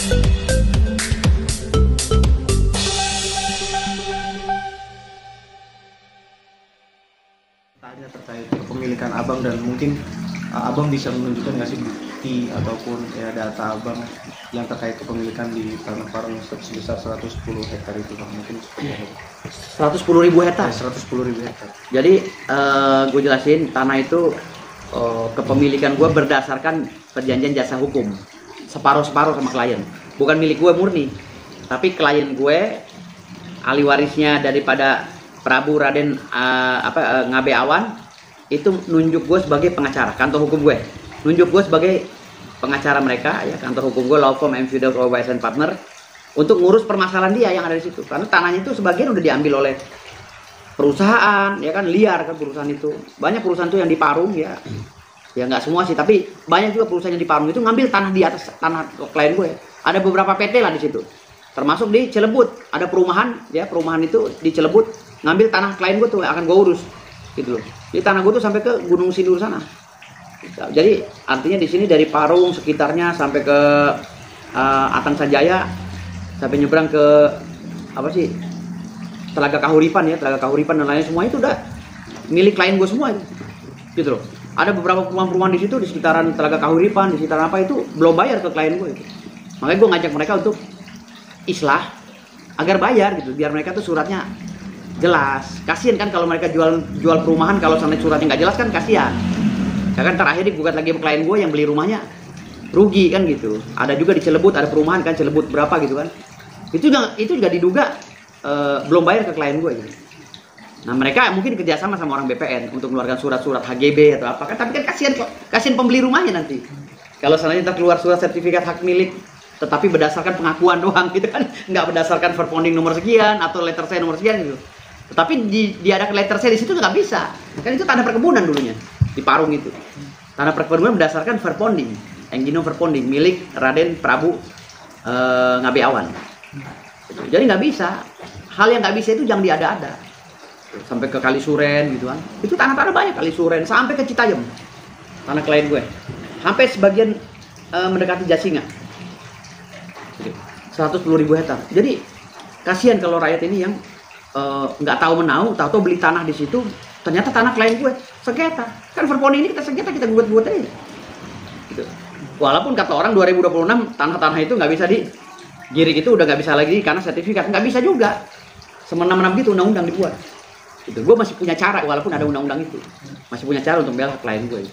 Tanya terkait kepemilikan abang dan mungkin abang bisa menunjukkan nggak sih bukti ataupun ya data abang yang terkait kepemilikan di tanah Parung sebesar 110 hektar itu bang, mungkin 110.000 hektar. 110.000 hektar. Jadi gue jelasin, tanah itu kepemilikan gue berdasarkan perjanjian jasa hukum, separuh-separuh sama klien. Bukan milik gue murni, tapi klien gue, ahli warisnya daripada Prabu Raden Ngabe Awan, itu nunjuk gue sebagai pengacara. Kantor hukum gue nunjuk gue sebagai pengacara mereka, ya, kantor hukum gue law firm Enfidel Wise and Partner, untuk ngurus permasalahan dia yang ada di situ. Karena tanahnya itu sebagian udah diambil oleh perusahaan, ya kan, liar kan perusahaan itu. Banyak perusahaan tuh yang di Parung, ya nggak semua sih, tapi banyak juga perusahaan yang di Parung itu ngambil tanah di atas tanah klien gue. Ada beberapa PT lah di situ, termasuk di Cilebut ada perumahan, ya, perumahan itu di Cilebut ngambil tanah klien gue tuh, akan gue urus gitu loh. Jadi tanah gue tuh sampai ke Gunung Sindur sana. Jadi artinya di sini dari Parung sekitarnya sampai ke Atang Sanjaya, sampai nyebrang ke apa sih, Telaga Kahuripan, ya, Telaga Kahuripan dan lain semua itu udah milik klien gue semua gitu loh. Ada beberapa perumahan-perumahan di situ di sekitaran Telaga Kahuripan, di sekitaran apa itu belum bayar ke klien gue itu. Makanya gue ngajak mereka untuk islah agar bayar gitu, biar mereka tuh suratnya jelas. Kasian kan kalau mereka jual perumahan, kalau sampai suratnya nggak jelas kan kasihan. Ya kan, terakhir digugat lagi sama klien gue yang beli rumahnya rugi kan gitu. Ada juga di Cilebut ada perumahan kan, Cilebut berapa gitu kan. Itu juga diduga belum bayar ke klien gue gitu. Nah mereka mungkin kerjasama sama orang BPN untuk mengeluarkan surat-surat HGB atau apa kan, tapi kan kasihan pembeli rumahnya nanti. Kalau selanjutnya keluar surat sertifikat hak milik tetapi berdasarkan pengakuan doang gitu kan, nggak berdasarkan verponding nomor sekian atau letter C nomor sekian gitu. Tetapi ada letter C di situ nggak bisa, kan itu tanah perkebunan dulunya di Parung itu. Tanah perkebunan berdasarkan verponding, engino verponding milik Raden Prabu Ngabe Awan. Jadi nggak bisa, hal yang nggak bisa itu jangan diada-ada. Sampai ke Kalisuren gitu kan, itu tanah-tanah banyak, Kalisuren sampai ke Citayam, tanah klien gue, sampai sebagian mendekati Jasinga. 110.000 hektar. Jadi kasihan kalau rakyat ini yang nggak tahu menau, tahu beli tanah di situ, ternyata tanah klien gue sengketa. Kan verponding ini kita sengketa, kita gugat-gugat aja. Gitu. Walaupun kata orang 2026 tanah-tanah itu nggak bisa digiring, itu udah nggak bisa lagi karena sertifikat, nggak bisa juga. Semena-mena gitu undang-undang dibuat. Gitu. Gue masih punya cara, walaupun ada undang-undang itu, masih punya cara untuk bela klien gue.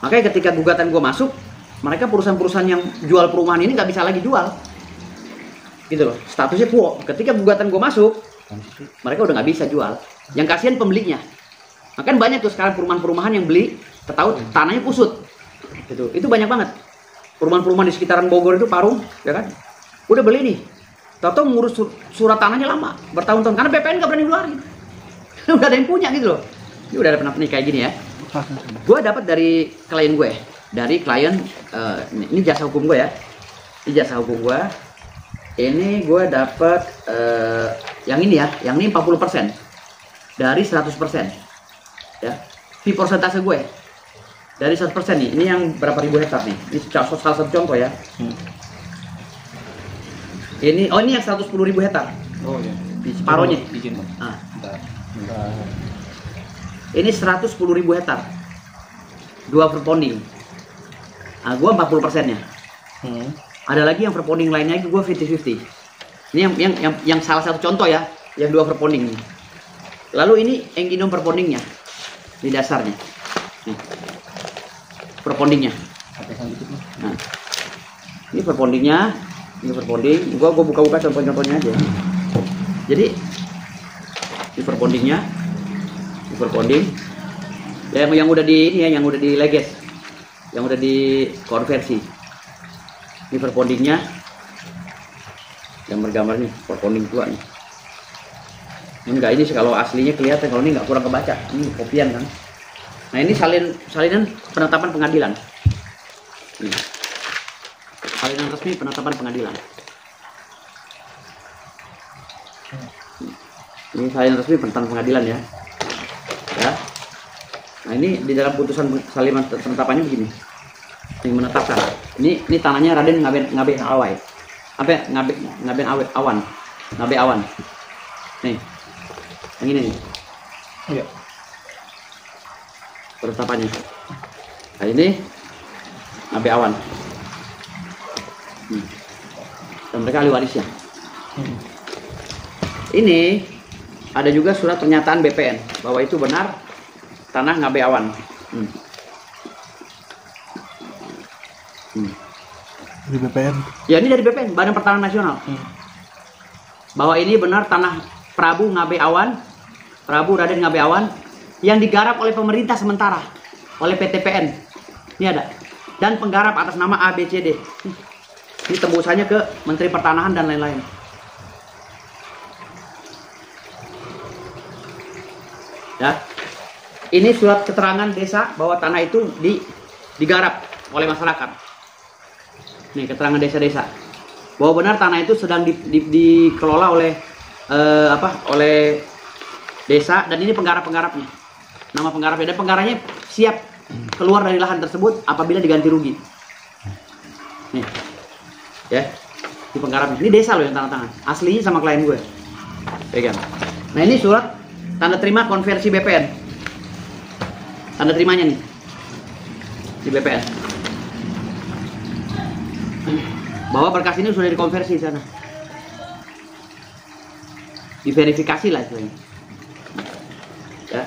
Makanya ketika gugatan gue masuk, mereka perusahaan-perusahaan yang jual perumahan ini nggak bisa lagi jual. Gitu loh, statusnya quo. Ketika gugatan gue masuk, mereka udah nggak bisa jual. Yang kasihan pembelinya. Makanya banyak tuh sekarang perumahan-perumahan yang beli, ketahui tanahnya kusut. Gitu. Itu banyak banget. Perumahan-perumahan di sekitaran Bogor itu, Parung, ya kan? Udah beli nih. Tahu-tahu ngurus surat tanahnya lama, bertahun-tahun karena BPN nggak berani ngeluarin. Udah ada yang punya gitu loh. Ini udah ada pernah kayak gini ya. Gue dapat dari klien gue, ini jasa hukum gue ya. Ini jasa hukum gue. Ini gue dapat yang ini ya, yang ini 40% dari 100%. Ya. Fee persentase gue dari 100% nih. Ini yang berapa ribu hektar nih? Ini salah satu contoh ya. Ini yang 110.000 hektar. Oh iya. Di separohnya. Izin. Ah. Ini 110.000 hektar. 2 verponding. Nah, gue 40%-nya. Ada lagi yang verponding lainnya gue 50-50. Ini yang salah satu contoh ya, yang 2 verponding ini. Lalu ini engginum verpondingnya di dasarnya. Nih. Verpondingnya. Nah. Ini verpondingnya, ini verponding. Gue buka-buka contoh-contohnya aja. Jadi ini verpondingnya, ini verponding. Yang udah di ini ya, yang udah dileges, yang udah dikonversi. Ini verpondingnya, yang bergambar nih, verponding tua nih. Enggak, ini kalau aslinya kelihatan, kalau ini nggak kurang kebaca. Ini kopian kan. Nah ini salinan penetapan pengadilan. Ini. Salinan resmi penetapan pengadilan. Ini salinan resmi penetapan pengadilan ya. Ya. Nah ini di dalam putusan salinan penetapannya begini. Ini menetapkan. Ini tanahnya Raden Ngabe Awai. Apa ngabe awan. Ngabe awan. Nih. Yang ini nih. Iya. Penetapannya. Nah, ini ngabe awan. Dan mereka ahli warisnya. Ini ada juga surat pernyataan BPN bahwa itu benar tanah ngabe awan. Di BPN. Ya ini dari BPN, Badan Pertanahan Nasional. Bahwa ini benar tanah Prabu Ngabe Awan, Prabu Raden Ngabe Awan yang digarap oleh pemerintah sementara oleh PTPN. Ini ada. Dan penggarap atas nama ABCD. Ini tembusannya ke Menteri Pertanahan dan lain-lain. Ya. Ini surat keterangan desa bahwa tanah itu digarap oleh masyarakat. Nih keterangan desa-desa bahwa benar tanah itu sedang dikelola oleh oleh desa, dan ini penggarap-penggarapnya. Nama penggarapnya dan penggarapnya siap keluar dari lahan tersebut apabila diganti rugi. Nih. Ya. Di penggarapnya. Ini desa loh yang tanda tangan. Aslinya sama klien gue. Pegang. Nah, ini surat tanda terima konversi BPN. Tanda terimanya nih. Di BPN. Bahwa berkas ini sudah dikonversi di sana. Diverifikasi lah istilahnya. Ya.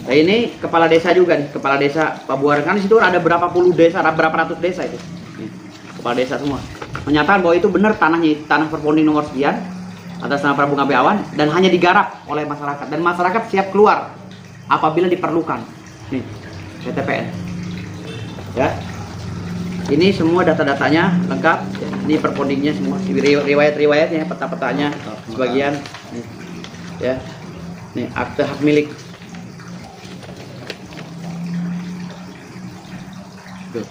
Nah, ini kepala desa juga nih, kepala desa Pabuaran. Kan di situ ada berapa puluh desa, berapa ratus desa itu. Nih, kepala desa semua. Menyatakan bahwa itu benar tanahnya, tanah perponding nomor sekian atas nama Prabu Ngabe Awan dan hanya digarap oleh masyarakat, dan masyarakat siap keluar apabila diperlukan. Nih, PTPN. Ya. Ini semua data-datanya lengkap. Ini perpondingnya semua, riwayat-riwayatnya, peta-petanya sebagian. Nih. Ya. Nih, akte hak milik. Tuh.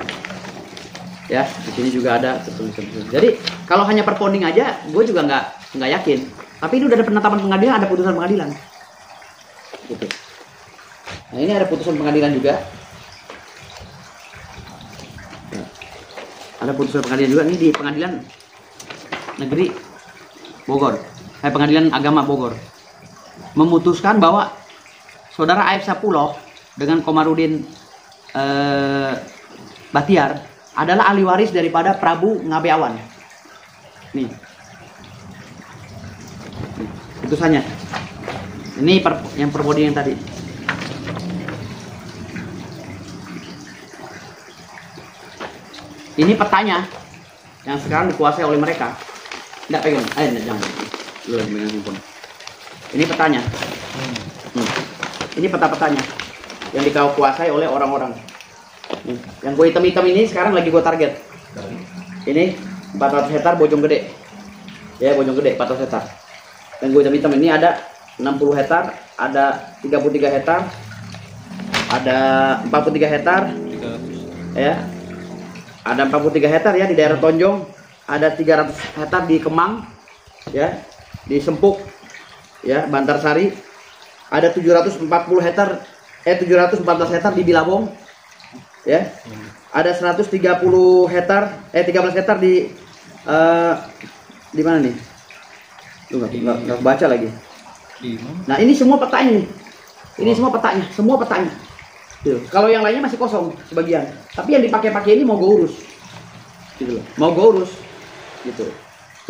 Ya, di sini juga ada tertulis. Jadi, kalau hanya perponding aja, gue juga nggak yakin. Tapi ini udah ada penetapan pengadilan, ada putusan pengadilan. Gitu. Nah, ini ada putusan pengadilan juga. Ada putusan pengadilan juga nih di Pengadilan Negeri Bogor. Pengadilan Agama Bogor. Memutuskan bahwa saudara Aib Sapuloh dengan Komarudin Batiar adalah ahli waris daripada Prabu Ngabe Awan. Nih. Putusannya. Ini yang perponding yang tadi. Ini petanya yang sekarang dikuasai oleh mereka. Tidak pegang, jangan. Lu yang pegang handphone. Ini petanya. Ini peta-petanya yang dikuasai oleh orang-orang. Yang gue hitam-hitam ini sekarang lagi gue target. Ini 400 hektar Bojonggede. Ya, Bojonggede 400 hektar. Dan gue hitam-hitam ini ada 60 hektar, ada 33 hektar, ada 43 hektar. Ya. Ada 43 hektar ya di daerah Tonjong, ada 300 hektar di Kemang, ya, di Sempuk, ya, Bantarsari, ada 740 hektar, 714 hektar di Bilabong, ya, ada 130 hektar, 13 hektar di mana nih? Lu nggak baca lagi. Nah, ini semua petanya nih, ini semua petanya, Gitu. Kalau yang lainnya masih kosong sebagian, tapi yang dipakai-pakai ini mau gue urus, gitu loh. Mau gue urus, gitu.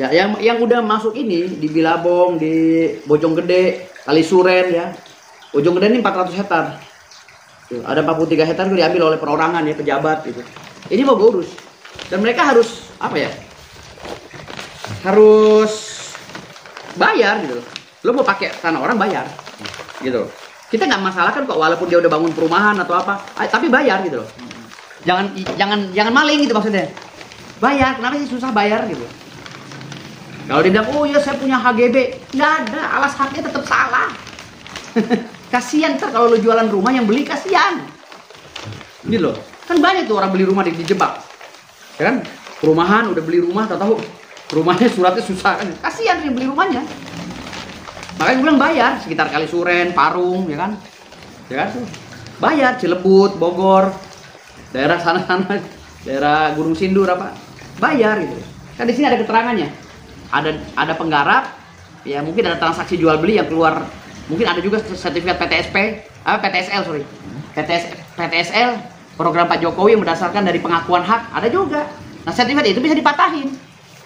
Ya, yang udah masuk ini di Bilabong, di Bojonggede, Kalisuren ya. Bojonggede ini 400 hektar. Tuh, ada 43 hektar itu diambil oleh perorangan ya, pejabat gitu. Ini mau gue urus. Dan mereka harus apa ya? Harus bayar gitu loh. Lo mau pakai tanah orang bayar, gitu loh. Kita nggak masalah kan kok walaupun dia udah bangun perumahan atau apa, tapi bayar gitu loh. Jangan maling gitu maksudnya. Bayar, kenapa sih susah bayar gitu? Kalau dia bilang, oh ya saya punya HGB, nggak ada, alas haknya tetap salah. Kasihan ntar kalau lo jualan rumah yang beli kasihan. Gitu loh. Kan banyak tuh orang beli rumah dijebak. Ya kan? Perumahan udah beli rumah, tahu rumahnya suratnya susah kan? Kasihan yang beli rumahnya. Makanya gue bilang bayar, sekitar Kalisuren, Parung, ya kan? Ya kan? Bayar, Cilebut, Bogor, daerah sana-sana, daerah Gunung Sindur apa? Bayar gitu. Kan di sini ada keterangannya. Ada penggarap, ya mungkin ada transaksi jual beli yang keluar, mungkin ada juga sertifikat PTSL sorry, PTSL program Pak Jokowi yang berdasarkan dari pengakuan hak, ada juga. Nah sertifikat itu bisa dipatahin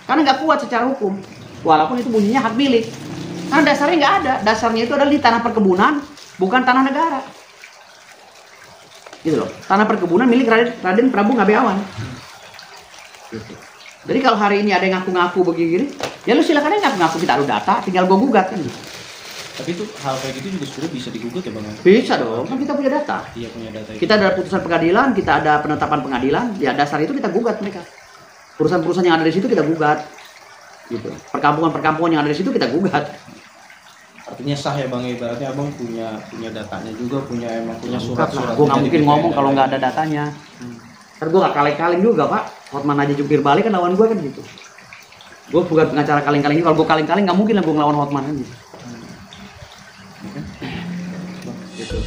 karena nggak kuat secara hukum, walaupun itu bunyinya hak milik. Karena dasarnya nggak ada, dasarnya itu adalah di tanah perkebunan, bukan tanah negara. Gitu loh, tanah perkebunan milik Raden Prabu Ngabeawan. Gitu. Jadi kalau hari ini ada yang ngaku-ngaku begini, ya lu silakan aja ngaku-ngaku, kita taruh data, tinggal gua gugat kan. Tapi itu hal kayak gitu juga sebenarnya bisa digugat ya bang? Bisa dong, kan kita punya data. Iya punya data. Itu. Kita ada putusan pengadilan, kita ada penetapan pengadilan, ya dasar itu kita gugat mereka. Perusahaan-perusahaan yang ada di situ kita gugat. Gitu. Perkampungan-perkampungan yang ada di situ kita gugat. Artinya sah ya bang, ibaratnya abang punya datanya juga, punya surat-surat. Gue nggak mungkin ngomong kalau nggak ada datanya. Ntar gue nggak kaleng-kaleng juga pak. Hotman aja jungkir balik kan lawan gue kan gitu. Gue bukan pengacara kaleng-kaleng. Kalau gue kaleng-kaleng nggak mungkin lah gue ngelawan Hotman kan gitu. Gitu.